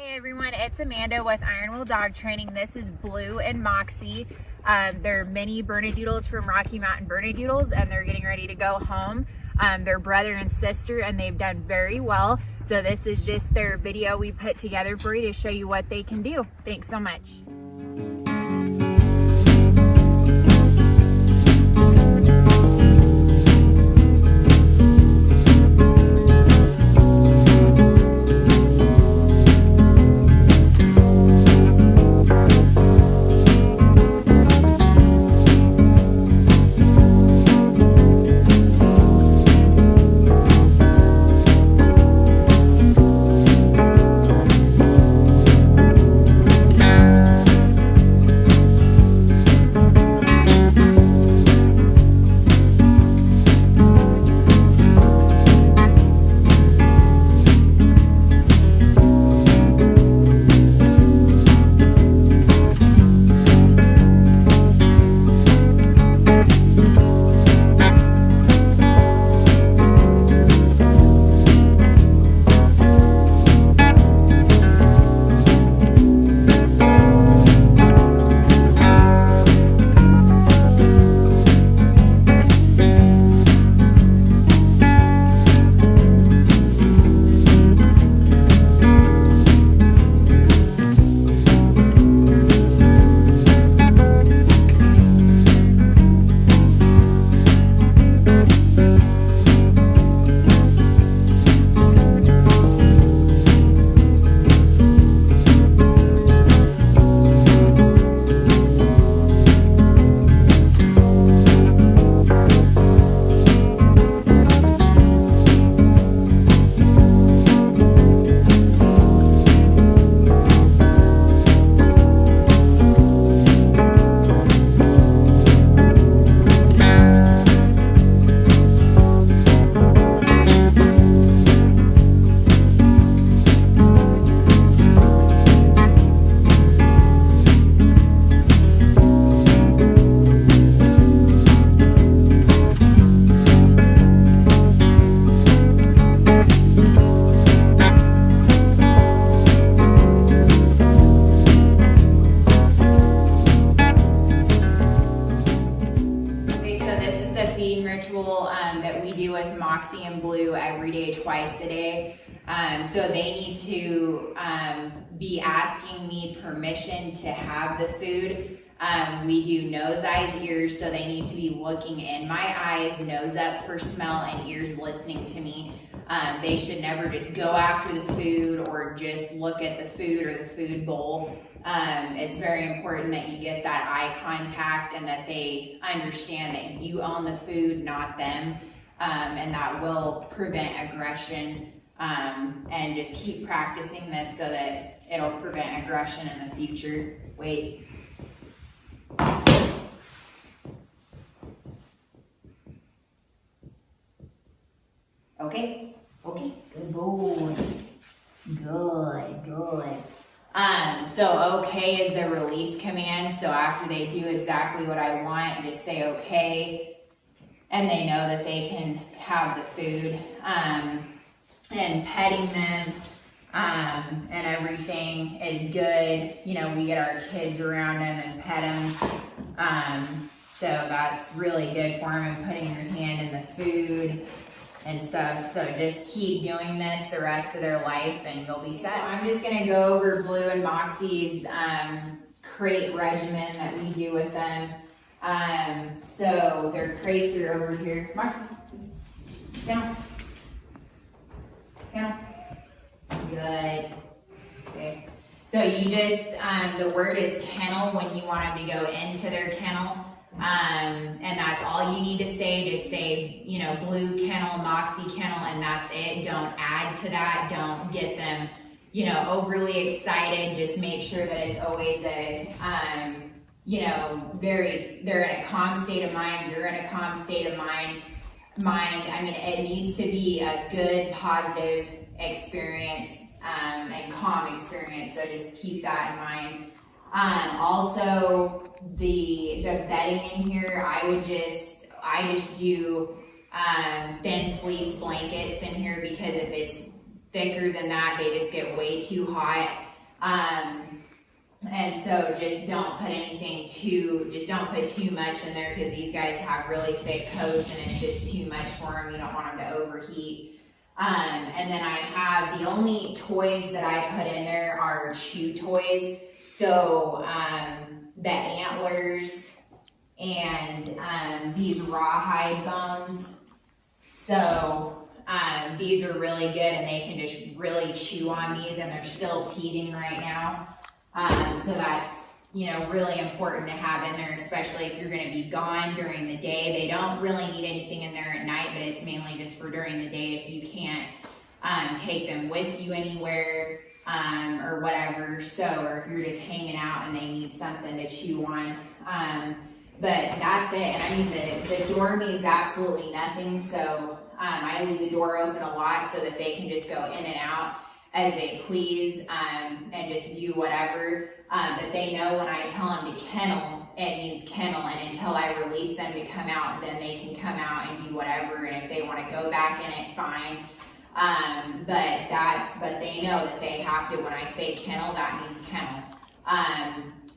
Hey everyone, it's Amanda with Iron Will Dog Training. This is Blue and Moxie. They're mini Bernedoodles from Rocky Mountain Bernedoodles, and they're getting ready to go home. They're brother and sister, and they've done very well. So this is just their video we put together for you to show you what they can do. Thanks so much. Feeding ritual that we do with Moxie and Blue every day, twice a day. So they need to be asking me permission to have the food. We do nose, eyes, ears, so they need to be looking in my eyes, nose up for smell, and ears listening to me. They should never just go after the food or just look at the food or the food bowl. It's very important that you get that eye contact and that they understand that you own the food, not them, and that will prevent aggression, and just keep practicing this so that it'll prevent aggression in the future. Wait. Okay, good boy. Good. So okay is the release command. So after they do exactly what I want, just say okay, and they know that they can have the food. And petting them and everything is good. You know, we get our kids around them and pet them. So that's really good for them, and putting your hand in the food and stuff. So just keep doing this the rest of their life and you'll be set. I'm just gonna go over Blue and Moxie's crate regimen that we do with them. So their crates are over here. Moxie, down. Good. Okay. So you just, the word is kennel when you want them to go into their kennel. And that's all you need to say. Just say, you know, Blue kennel, Moxie kennel, and that's it. Don't add to that. Don't get them, you know, overly excited. Just make sure that it's always a, you know, they're in a calm state of mind. You're in a calm state of mind. I mean, it needs to be a good, positive experience, and calm experience. So just keep that in mind. Also, the bedding in here, I just do thin fleece blankets in here, because if it's thicker than that, they just get way too hot. And so just don't put too much in there, because these guys have really thick coats and it's just too much for them. You don't want them to overheat. And then I have, the only toys that I put in there are chew toys. So the antlers and these rawhide bones. So these are really good, and they can just really chew on these, and they're still teething right now. So that's, you know, really important to have in there, especially if you're going to be gone during the day. They don't really need anything in there at night, but it's mainly just for during the day if you can't take them with you anywhere or whatever. So, or if you're just hanging out and they need something to chew on. But that's it. And I mean, the door means absolutely nothing. So I leave the door open a lot so that they can just go in and out as they please, and just do whatever. But they know when I tell them to kennel, it means kennel, and until I release them to come out, then they can come out and do whatever, and if they want to go back in it, fine. But they know that they have to, when I say kennel, that means kennel.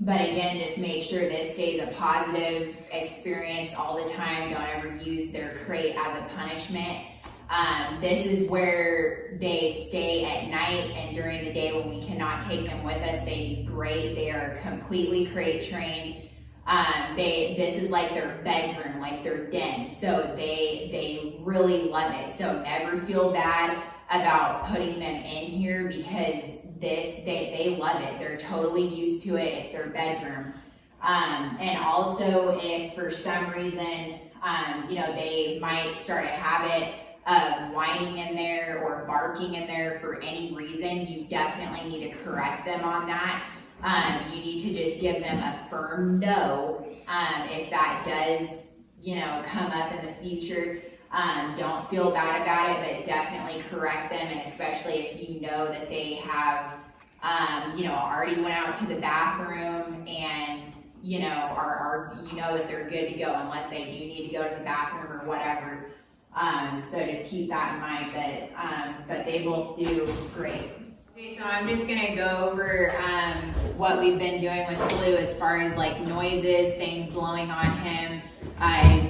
But again, just make sure this stays a positive experience all the time. Don't ever use their crate as a punishment. This is where they stay at night, and during the day when we cannot take them with us, they do great. They are completely crate trained. This is like their bedroom, like their den. So they really love it. So never feel bad about putting them in here, because they love it. They're totally used to it. It's their bedroom. And also, if for some reason, you know, they might start a habit of whining in there or barking in there for any reason, you definitely need to correct them on that. You need to just give them a firm no if that does, you know, come up in the future. Don't feel bad about it, but definitely correct them, and especially if you know that they have, you know, already went out to the bathroom and, you know, you know that they're good to go unless they do need to go to the bathroom or whatever. So just keep that in mind, but they both do great. Okay, so I'm just gonna go over what we've been doing with Blue as far as like noises, things blowing on him,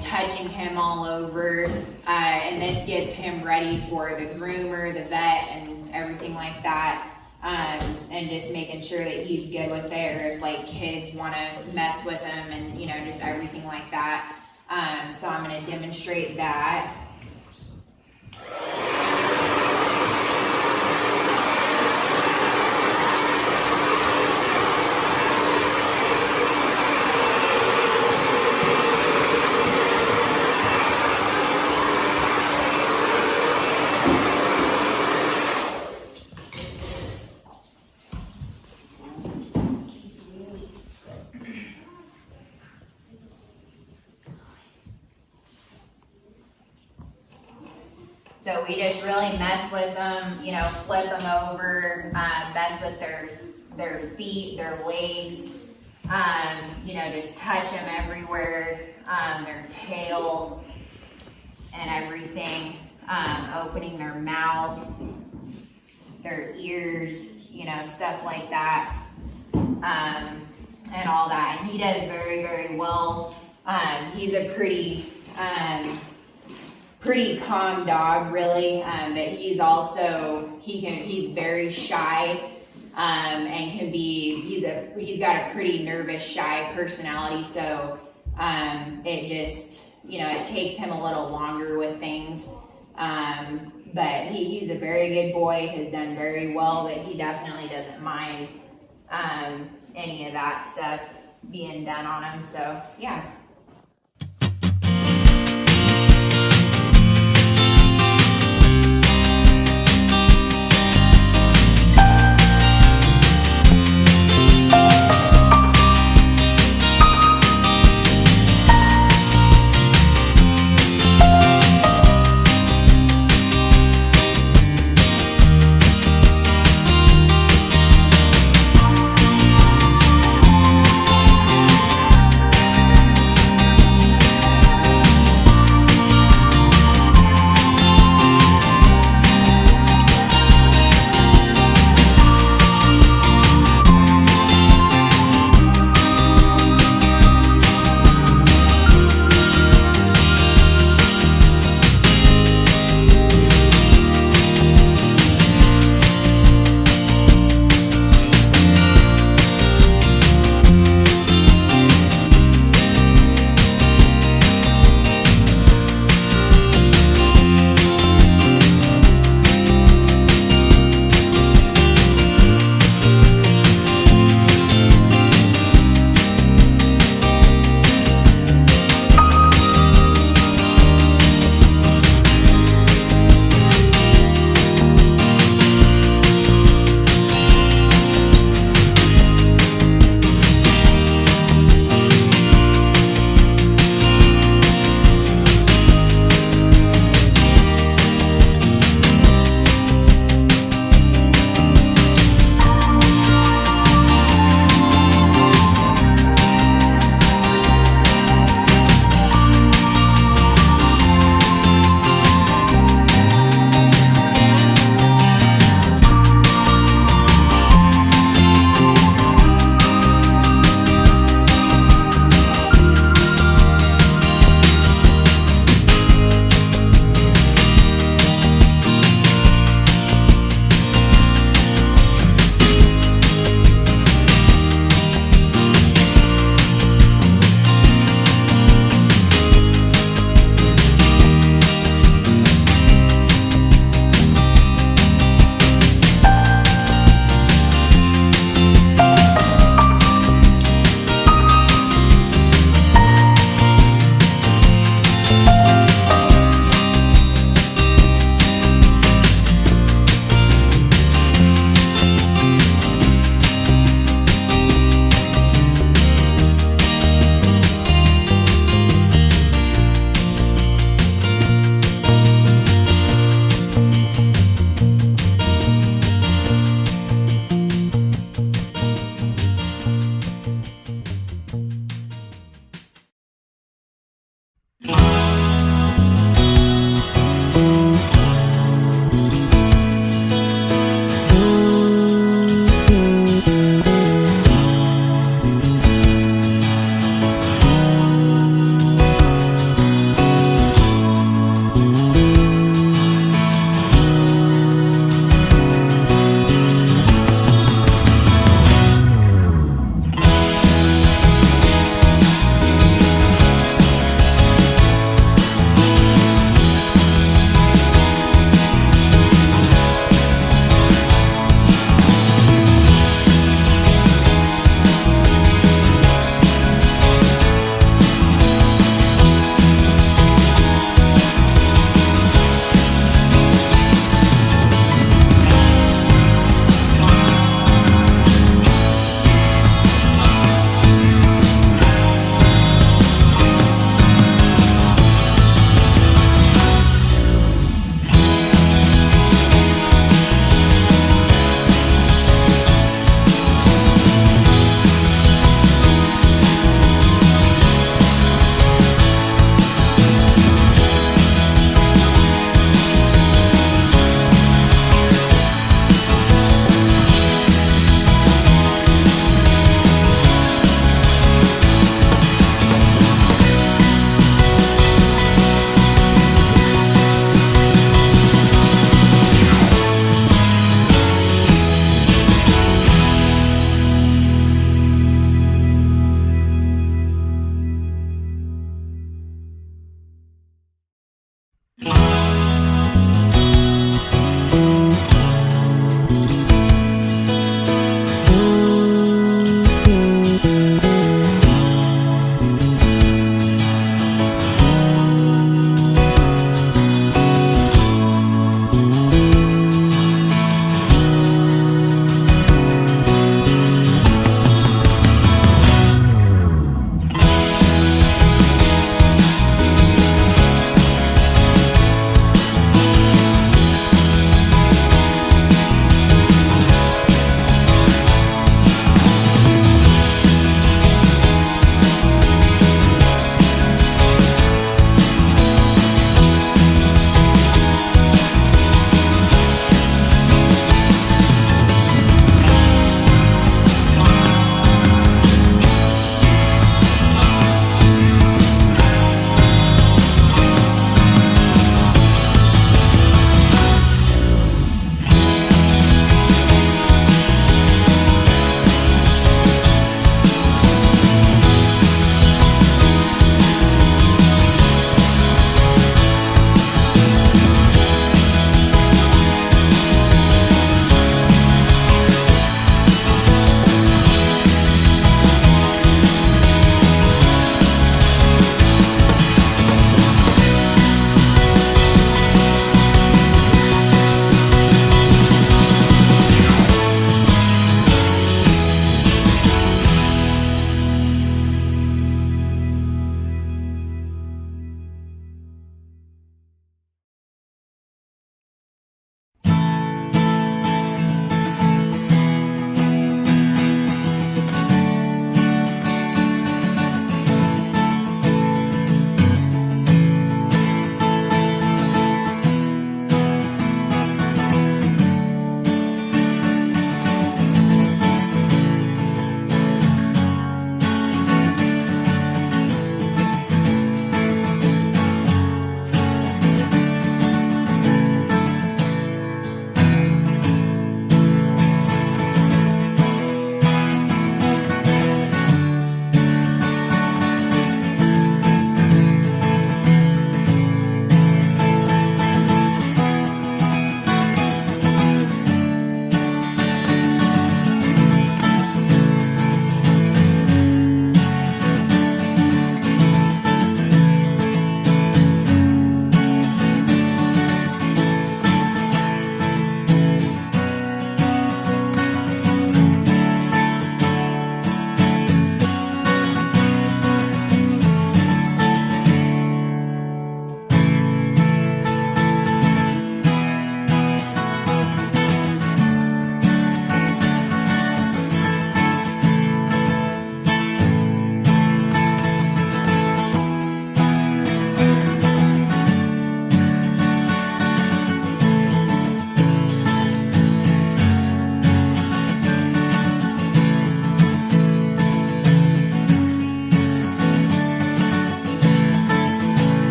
touching him all over, and this gets him ready for the groomer, the vet, and everything like that. And just making sure that he's good with it, or if like kids want to mess with him, and you know, just everything like that. So I'm going to demonstrate that. So we just really mess with them, you know, flip them over, mess with their feet, their legs, you know, just touch them everywhere, their tail and everything, opening their mouth, their ears, you know, stuff like that, and all that. And he does very, very well. He's a pretty calm dog, really, but he's also, he's very shy, and he's got a pretty nervous, shy personality, so it just, you know, it takes him a little longer with things, but he's a very good boy, has done very well, but he definitely doesn't mind any of that stuff being done on him, so yeah.